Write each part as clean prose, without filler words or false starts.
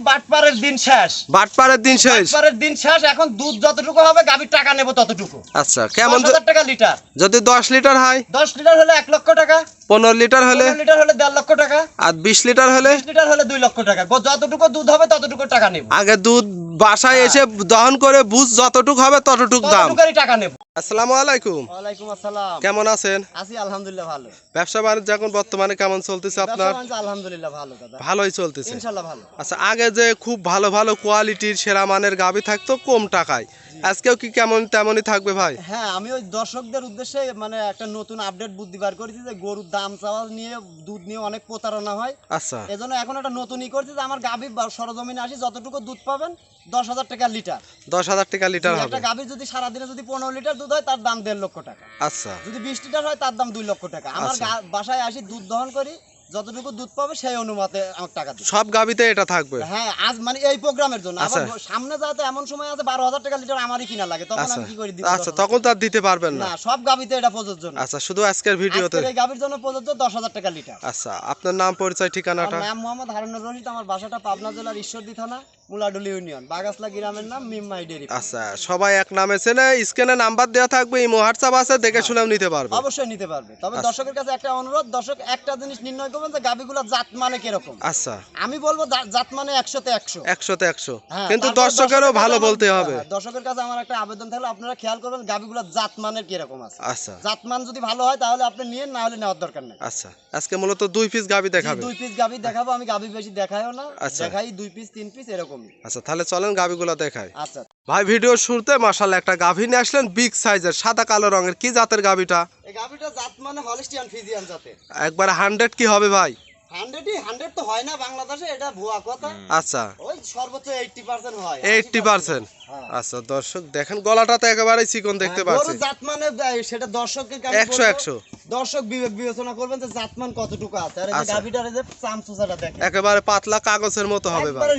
বাটপারের দিন শেষ, বাটপারের দিন শেষ, বাটপারের দিন শেষ। এখন দুধ যতটুকু হবে গাভীর টাকা নেব ততটুকু। আচ্ছা কেমন 10,000 টাকা লিটার। যদি 10 লিটার হয়? 10 লিটার হলে 1 লক্ষ টাকা। 15 লিটার হলে? 15 লিটার হলে 1.5 লক্ষ টাকা। আর 20 লিটার হলে? 20 লিটার হলে 2 লক্ষ টাকা। যতটুকু দুধ হবে ততটুকু টাকা নেব। আগে দুধ বাসায় এসে দহন করে বুঝ যতটুকু হবে ততটুকু দাম। ততটুকুই টাকা নেব। আসসালামু আলাইকুম। ওয়ালাইকুম আসসালাম। কেমন আছেন? আছি আলহামদুলিল্লাহ ভালো। ব্যবসা বাণিজ্য এখন বর্তমানে কেমন চলতেছে আপনার? ব্যবসা বাণিজ্য আলহামদুলিল্লাহ ভালো দাদা। ভালোই চলতেছে ইনশাআল্লাহ ভালো। আচ্ছা, আগে যে খুব ভালো ভালো কোয়ালিটির সেরা মানের গাভী থাকতো কম টাকায়, আজকেও কি কেমন তেমনই থাকবে ভাই? হ্যাঁ, আমি ওই দর্শকদের উদ্দেশ্যে মানে একটা নতুন আপডেট বুদ্ধি বার করেছি যে গরুর দাম চাওয়া নিয়ে, দুধ নিয়ে অনেক প্রতারণা হয়। আচ্ছা, এজন্য এখন একটা নতুনই করছি যে আমার গাভী সরজমিনে আসি, যতটুকু দুধ পাবেন 10,000 টাকা লিটার। 10,000 টাকা লিটার হবে। একটা গাভীর যদি সারাদিনে যদি 15 লিটার দুধ হয় তার দাম 1.5 লক্ষ টাকা। আচ্ছা, যদি 20 লিটার হয় তার দাম 2 লক্ষ টাকা। আমার বাসায় আসি, দুধ দহন করি, যতটুকু দুধ পাবে সেই অনুপাতে আমার টাকা দিই। সব গাভীতে এটা থাকবে? হ্যাঁ, আজ মানে এই প্রোগ্রামের জন্য। আবার সামনে যাতে এমন সময় আছে 12,000 টাকা লিটার আমারই কিনা লাগে, তখন আমি কি করে দিব? আচ্ছা, তখন তো আর দিতে পারবেন না। না, সব গাভীতে এটা প্রযোজ্য না। আচ্ছা, শুধু আজকের ভিডিওতে এই গাভীর জন্য প্রযোজ্য 10,000 টাকা লিটার। আচ্ছা, আপনার নাম পরিচয় ঠিকানাটা? আমার নাম মোহাম্মদ হারুনুর রশিদ, আমার বাসাটা পাবনা জেলার ঈশ্বরদী থানা, মুলাডুলি ইউনিয়ন, বাগাসলা গ্রামের নাম মিম্মাই ডেরি। আচ্ছা, সবাই এক নামে চেনে। স্ক্রিনে নাম্বার দেওয়া থাকবে, ইমো হোয়াটসঅ্যাপ আছে, দেখে শুনেও নিতে পারবে। অবশ্যই নিতে পারবে। তবে দর্শকের কাছে একটা অনুরোধ, দর্শক একটা জিনিস নির্ণয় করবেন যে গাভীগুলো জাত মানে কিরকম। আচ্ছা, আমি বলবো জাত মানে 100-তে 100, 100-তে 100, হ্যাঁ, কিন্তু তারপর দর্শকেরও ভালো বলতে হবে। দর্শকের কাছে আমার একটা আবেদন থাকলে আপনারা খেয়াল করবেন গাভীগুলো জাত মানের কিরকম আছে। আচ্ছা, জাতমান যদি ভালো হয় তাহলে আপনি নিয়েন, না হলে নেওয়ার দরকার নেই। আচ্ছা, আজকে মূলত 2 পিস গাভী দেখাবে? 2 পিস গাভী দেখাবো। আমি গাভী বেশি দেখাইও না, দেখাই 2 পিস 3 পিস এরকমই। আচ্ছা, তাহলে চলেন গাভীগুলো দেখাই। আচ্ছা ভাই, ভিডিওর শুরুতে মাশাআল্লাহ একটা গাভী নিয়ে আসলেন, বিগ সাইজের, সাদা কালো রঙের। কি জাতের গাভীটা? এই গাভীটা জাত মানে হলিস্টিয়ান ফ্রিজিয়ান জাতের। একবারে 100 কি হবে ভাই? 100 তো হয় না বাংলাদেশে, এটা ভুয়া কথা। আচ্ছা, ওই সর্বোচ্চ 80% হয়। 80%? আচ্ছা, দর্শক দেখেন গলাটা তো একেবারে চিকন দেখতে পাচ্ছি। গরু জাত মানে সেটা দর্শকের কাছে 100 দর্শক বিবেক বিবেচনা করবেন যে জাতমান কতটুকু আছে। আর এই যে গাভীটার যে চামচুসাটা দেখেন, একেবারে পাতলা কাগজের মতো হবে ভাই, একবারে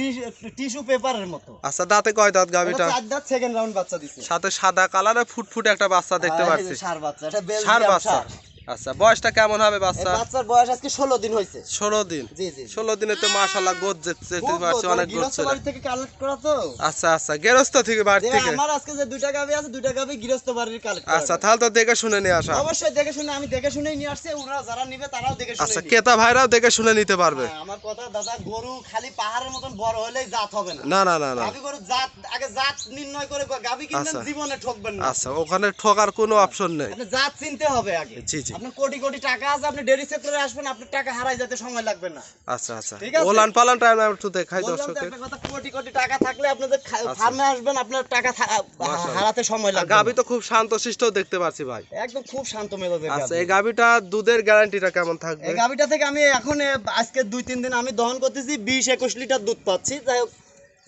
টিস্যু পেপারের মতো। আচ্ছা, দাঁতে কয় দাঁত গাভীটা? 4 দাঁত, সেকেন্ড রাউন্ড বাচ্চা দিছে। সাথে সাদা কালারে ফুটফুট একটা বাচ্চা দেখতে পাচ্ছি। ষাঁড় বাচ্চা, এটা ষাঁড় বেলজিয়াম বাচ্চা। ষাঁড়। আচ্ছা, বয়সটা কেমন হবে বাচ্চা? বাচ্চার বয়স আজকে 16 দিন হয়েছে। 16 দিন? জি জি। 16 দিনে তো মাশাআল্লাহ গোদ যেতে পারছে, অনেক গোদ গৃহস্থ চলে। বাড়ি থেকে কালেক্ট করা তো। আচ্ছা আচ্ছা, গেরস্ত থেকে বাড়ি থেকে? আমার আজকে যে দুইটা গাভী আছে, দুইটা গাভী গৃহস্থ বাড়ির কালেক্ট করা। আচ্ছা, তাহলে তো দেখে শুনে নিয়ে আসা। অবশ্যই দেখে শুনে, আমি দেখে শুনেই নিয়ে আসছি। ওরা যারা নিবে তারাও দেখে শুনে আচ্ছা, নিবে। ক্রেতা ভাইরাও দেখে শুনে নিতে পারবে। আমার কথা দাদা, গরু খালি পাহাড়ের মতন বড় হলেই জাত হবে না। না না না না, গাভী গরু জাত আগে জাত নির্ণয় করে গাভী কিনবেন, জীবনে ঠকবেন না। আচ্ছা, ওখানে ঠকার কোনো অপশন নেই। আপনি জাত চিনতে হবে আগে। জি জি। আপনি কোটি কোটি টাকা আছে, আপনি ডেরি সেক্টরে আসবেন, আপনার টাকা হারাই যেতে সময় লাগবে না। আচ্ছা আচ্ছা, ঠিক আছে? ওলান পালান টাইম একটু দেখাই বললাম তো দর্শকের। একটা কথা, কোটি কোটি টাকা থাকলে আপনি যে ফার্মে আসবেন, আপনার টাকা হারাতে সময় লাগবে। গাভী তো খুব শান্তশিষ্ট দেখতে পাচ্ছি ভাই। একদম খুব শান্ত মেজাজের আচ্ছা, গাভী। এই গাভীটা দুধের গ্যারান্টিটা কেমন থাকবে? এই গাভীটা থেকে আমি এখন আজকে 2-3 দিন আমি দহন করতেছি, 20-21 লিটার দুধ পাচ্ছি। যাই হোক,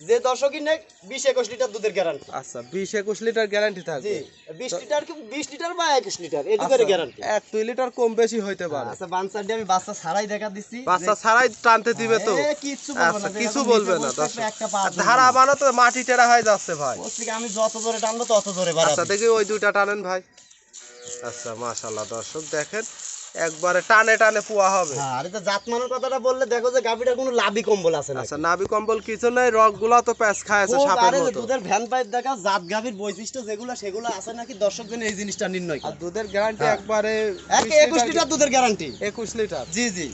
যে দর্শকই নেই 20-21 লিটার দুধের গ্যারান্টি। আচ্ছা, 20-21 লিটার গ্যারান্টি থাকবে? জি, 20 লিটার কি 20 লিটার বা 21 লিটার এই দুধের গ্যারান্টি। 1-2 লিটার কম বেশি হইতে পারে। আচ্ছা, বানসার দিয়ে আমি বাচ্চা ছাড়াই দেখা দিচ্ছি। বাচ্চা ছাড়াই টানতে দিবে তো? কিচ্ছু বলবে না, আচ্ছা, কিছু বলবে না দর্শক। একটা পা ধারা বানো তো মাটি টেরা হয়ে যাচ্ছে ভাই। ওদিকে আমি যত জোরে টানবো তত জোরে বাড়াবে। আচ্ছা, দেখি ওই দুইটা টানেন ভাই। আচ্ছা, মাশাআল্লাহ দর্শক দেখেন, একবারে টানে টানে পোয়া হবে। হ্যাঁ, আর এটা জাতমানের কথাটা বললে দেখো যে গাভীটার কোনো লাভি কম্বল আছে না। আচ্ছা, নাভি কম্বল কিছু নাই, রগগুলা তো প্যাচ খায়ছে সাপের মতো। দুধের ভ্যান পাইপ দেখা, জাত গাভীর বৈশিষ্ট্য যেগুলো সেগুলো আছে নাকি দর্শকজন এই জিনিসটা নির্ণয় করে। আর দুধের গ্যারান্টি একবারে 21 লিটার দুধের গ্যারান্টি। 21 লিটার? জি জি।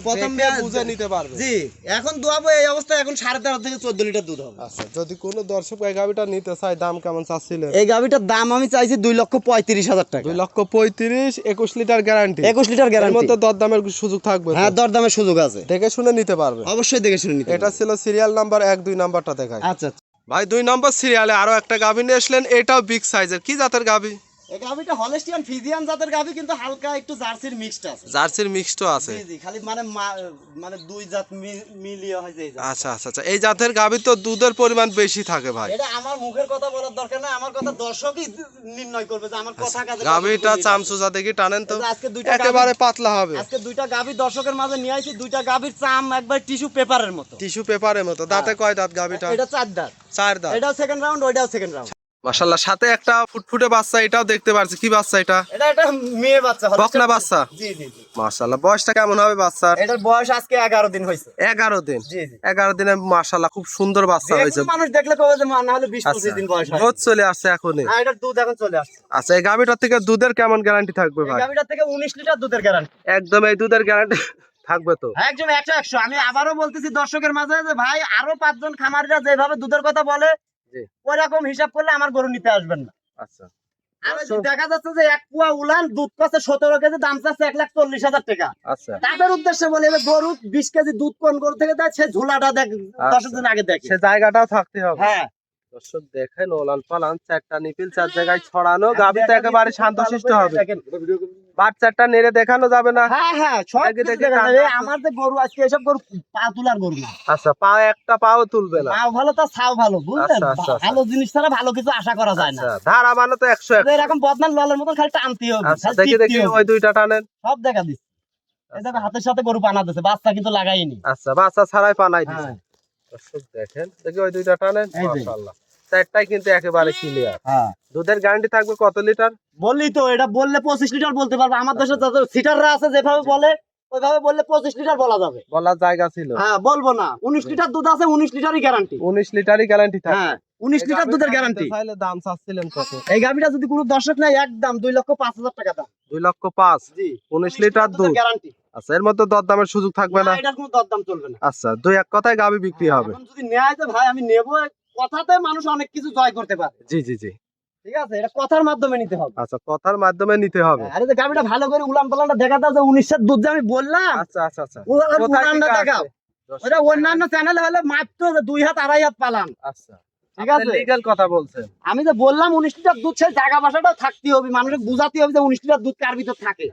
প্রথম বুঝে নিতে পারবে। জি, এখন দুয়াবো এই অবস্থায় এখন 13.5 থেকে 14 লিটার দুধ হবে। আচ্ছা, যদি কোনো দর্শক এই গাভীটা নিতে চায়, দাম কেমন চাচ্ছিলেন? এই গাভীটার দাম আমি চাইছি 2,35,000 টাকা। 2,35,000, 21 লিটার গ্যারান্টি? 21 litre guarantee. এর মধ্যে দরদামের সুযোগ থাকবে? হ্যাঁ, দরদামের সুযোগ আছে। দেখে শুনে নিতে পারবে? অবশ্যই দেখে শুনে নিতে। এটা ছিল সিরিয়াল নাম্বার 1, 2 নাম্বারটা দেখাই। আচ্ছা ভাই, 2 নম্বর সিরিয়ালে আরো একটা গাভী নিয়ে আসলেন, এটাও বিগ সাইজের। কি জাতের গাভী? এই গাভীটা হলিস্টিয়ান ফ্রিজিয়ান জাতের গাভী, কিন্তু হালকা একটু জার্সির মিক্সড আছে। জার্সির মিক্সডও আছে? জি জি, খালি মানে মানে দুই জাত মিলিয়ে হয় যে এই জাত। আচ্ছা আচ্ছা আচ্ছা, এই জাতের গাভী তো দুধের পরিমাণ বেশি থাকে ভাই। এটা আমার মুখের কথা বলার দরকার না, আমার কথা দর্শকই নির্ণয় করবে যে আমার কথা কাজে। গাভীটা চামচুজা দেখি টানেন তো, আজকে দুইটা একেবারে পাতলা হবে। আজকে দুইটা গাভী দর্শকের মাঝে নিয়ে আইছি, দুইটা গাভীর চাম একবার টিস্যু পেপারের মতো। টিস্যু পেপারের মতো। দাঁতে কয় দাঁত গাভীটা? এটা 4 দাঁত। 4 দাঁত? এটাও সেকেন্ড রাউন্ড, ওইটাও সেকেন্ড রাউন্ড। মাশাআল্লাহ, সাথে একটা ফুটফুটে বাচ্চা, এটাও দেখতে পাচ্ছি। কি বাচ্চা এটা? এটা একটা মেয়ে বাচ্চা, বকনা বাচ্চা। জি জি জি। মাশাআল্লাহ, বয়সটা কেমন হবে বাচ্চার? এটার বয়স আজকে 11 দিন হয়েছে। 11 দিন। জি জি। 11 দিনে মাশাআল্লাহ খুব সুন্দর বাচ্চা যে হয়েছে। কোনো মানুষ দেখলে কবে যে না হলে 20-25 দিন বয়স হয়। দুধ চলে আসছে এখনই। হ্যাঁ, এটার দুধ এখন চলে আসছে। আচ্ছা, এই গাভীটার থেকে দুধের কেমন গ্যারান্টি থাকবে এই ভাই? গাভীটার থেকে 19 লিটার দুধের গ্যারান্টি। একদম এই দুধের গ্যারান্টি থাকবে তো? একদম 100-100। আমি আবারও বলতেছি দর্শকের মাঝে যে ভাই আরো 5 জন খামারিরা যেভাবে দুধের কথা বলে জি। ওইরকম হিসাব করলে আমার গরু নিতে আসবেন না। আচ্ছা, আর যদি দেখা যাচ্ছে যে এক কুয়া উলান দুধ পাচ্ছে 17 কেজি, দাম চাচ্ছে 1,40,000 টাকা। আচ্ছা, তাদের উদ্দেশ্যে বলে এবার গরু 20 কেজি দুধ কোন গরু থেকে দেয় সে ঝুলাটা দেখ 10 দিন আগে দেখে। সে জায়গাটাও থাকতে হবে। হ্যাঁ, দর্শক দেখেন, ওলান পালান চারটা নিপিল 4 জায়গায় ছড়ানো, গাভী তো একেবারে শান্তশিষ্ট হবে। দেখেন। বাচ্চাটা নেড়ে দেখানো যাবে না? হ্যাঁ হ্যাঁ, সব দেখে কিছু দেখে দেখা কান্না যাবে। এই আসছে। আমার যে গরু আজকে এসব গরু পা তোলার গরু না। আচ্ছা, পা একটা পাও তুলবে না। পাও ভালো তার ছাও ভালো, বুঝলেন? আচ্ছা, আচ্ছা, আচ্ছা। ভালো জিনিস ছাড়া ভালো কিছু আশা করা যায় না। আচ্ছা, ধারা মানে তো 100 তো এরকম বদনাম লালের মতন খালি টানতে হবে, আচ্ছা, খালি দেখি টিপতে দেখি হবে। ওই দুইটা টানেন। সব দেখা দিচ্ছে। এই দেখো হাতের সাথে গরু পানা দিচ্ছে, বাচ্চা কিন্তু লাগাইনি। আচ্ছা, বাচ্চা ছাড়াই পানাই দিছে। হ্যাঁ দর্শক দেখেন, দেখি ওই দুইটা টানেন। এই যে। মাশাআল্লাহ, চারটাই কিন্তু একেবারে ক্লিয়ার। হ্যাঁ, দুধের গ্যারান্টি থাকবে কত লিটার? বললি তো এটা বললে 25 লিটার বলতে পারবো। আমার দেশে যত সিটাররা আছে যেভাবে বলে ওইভাবে বললে 25 লিটার বলা যাবে। বলার জায়গা ছিল। হ্যাঁ, বলবো না। 19 লিটার দুধ আছে, 19 লিটারই গ্যারান্টি। 19 লিটারই গ্যারান্টি থাকবে। হ্যাঁ, 19 লিটার দুধের গ্যারান্টি। চাইলে দাম চাচ্ছিলেন কত? এই গাভিটা যদি কোনো দর্শক নেয় একদম 2,05,000 টাকা দাম। 2,05,000। জি, 19 লিটার দুধ। গ্যারান্টি। আচ্ছা, এর মধ্যে দরদামের সুযোগ থাকবে না? এটার কোনো দরদাম চলবে না। আচ্ছা, দুই এক কথায় গাভী বিক্রি হবে। এখন যদি নেয় যে ভাই আমি নেব, কথাতে মানুষ অনেক কিছু জয় করতে পারে। জি জি জি। ঠিক আছে, এটা কথার মাধ্যমে নিতে হবে। আচ্ছা, কথার মাধ্যমে নিতে হবে। আরে যে গাভিটা ভালো করে উলান পালানটা দেখা দাও যে 19 দুধ যে আমি বললাম। আচ্ছা আচ্ছা আচ্ছা। ওর কোথায় উলানটা টিকা দেখাও। আছে? দর্শক ওটা অন্যান্য চ্যানেলে হলে মাত্র 2 হাত 2.5 হাত পালান। আচ্ছা, ঠিক আপনি আছে, লিগ্যাল কথা বলছেন। আমি যে বললাম 19 লিটার দুধ, সেই জায়গা বাসাটা থাকতে হবে, মানুষকে বুঝাতে হবে যে 19 লিটার দুধ কার ভিতর থাকে।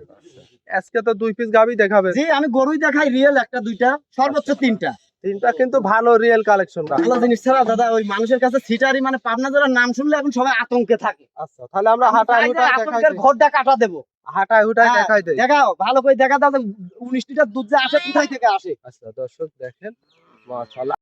আজকে তো 2 পিস গাভী দেখাবে। জি, আমি গরুই দেখাই, রিয়েল একটা দুইটা সর্বোচ্চ 3টা। তিনটা কিন্তু ভালো রিয়েল কালেকশন। ভালো জিনিস ছাড়া দাদা ওই মানুষের কাছে সিটারি মানে পাবনা জেলার নাম শুনলে এখন সবাই আতঙ্কে থাকে। আচ্ছা, তাহলে আমরা হাঁটায় হুটায় দেখাই আতঙ্কের দেই। ঘরটা কাটা দেবো। হাঁটায় হুটায় হ্যাঁ, দেখাই দেই। দেখাও ভালো করে দেখা দাও যে 19 লিটার দুধ যে আসে কোথায় থেকে আসে। আচ্ছা, দর্শক দেখেন, মাশাআল্লাহ।